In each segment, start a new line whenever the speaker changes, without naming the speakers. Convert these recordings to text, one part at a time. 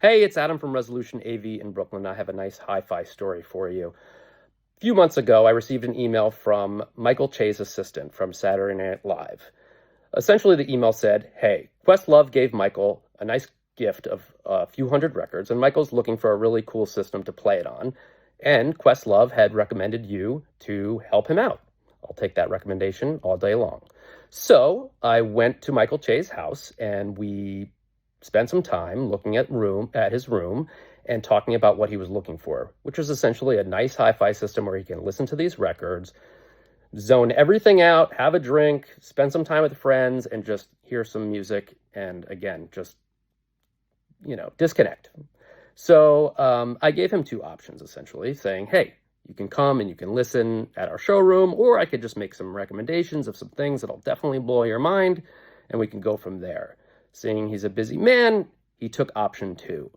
Hey, it's Adam from Resolution AV in Brooklyn. I have a nice hi-fi story for you. A few months ago, I received an email from Michael Che's assistant from Saturday Night Live. Essentially, the email said, hey, Questlove gave Michael a nice gift of a few hundred records, and Michael's looking for a really cool system to play it on, and Questlove had recommended you to help him out. I'll take that recommendation all day long. So I went to Michael Che's house, and we spent some time looking at his room and talking about what he was looking for, which was essentially a nice hi-fi system where he can listen to these records, zone everything out, have a drink, spend some time with friends, and just hear some music, and again, just, disconnect. So I gave him two options, essentially, saying, hey, you can come and you can listen at our showroom, or I could just make some recommendations of some things that'll definitely blow your mind, and we can go from there. Seeing he's a busy man, he took option 2.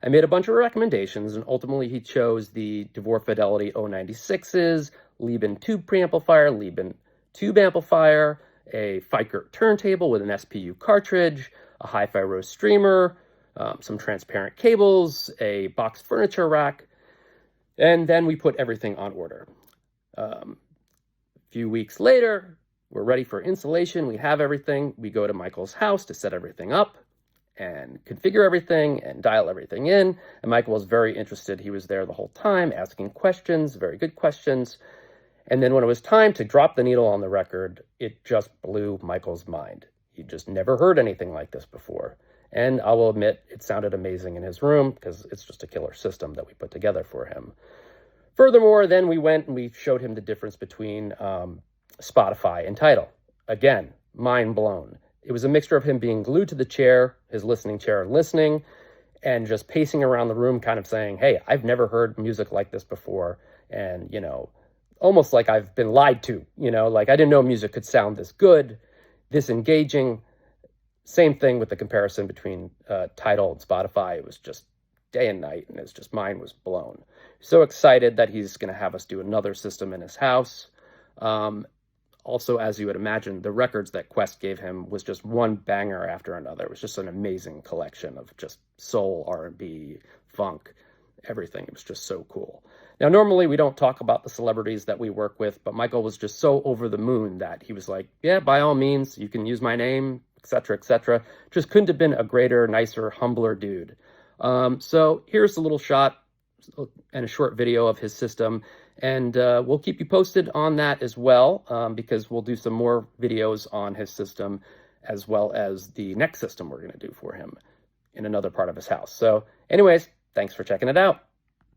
I made a bunch of recommendations, and ultimately he chose the DeVore Fidelity 096s, Leben tube preamplifier, Leben tube amplifier, a Feickert turntable with an SPU cartridge, a hi-fi row streamer, some transparent cables, a box furniture rack, and then we put everything on order. A few weeks later, we're ready for installation. We have everything. We go to Michael's house to set everything up and configure everything and dial everything in. And Michael was very interested. He was there the whole time asking questions, very good questions. And then when it was time to drop the needle on the record, it just blew Michael's mind. He just never heard anything like this before. And I will admit, it sounded amazing in his room because it's just a killer system that we put together for him. Furthermore, then we went and we showed him the difference between Spotify and Tidal. Again, mind blown. It was a mixture of him being glued to the chair, his listening chair, and listening, and just pacing around the room, kind of saying, hey, I've never heard music like this before. And, almost like I've been lied to, like I didn't know music could sound this good, this engaging. Same thing with the comparison between Tidal and Spotify. It was just day and night, and it's just mind was blown. So excited that he's going to have us do another system in his house. Also, as you would imagine, the records that Quest gave him was just one banger after another. It was just an amazing collection of just soul, R&B, funk, everything. It was just so cool. Now, normally we don't talk about the celebrities that we work with, but Michael was just so over the moon that he was like, yeah, by all means, you can use my name, etc., etc. Just couldn't have been a greater, nicer, humbler dude. So here's a little shot and a short video of his system. And we'll keep you posted on that as well, because we'll do some more videos on his system, as well as the next system we're going to do for him in another part of his house. So anyways, thanks for checking it out.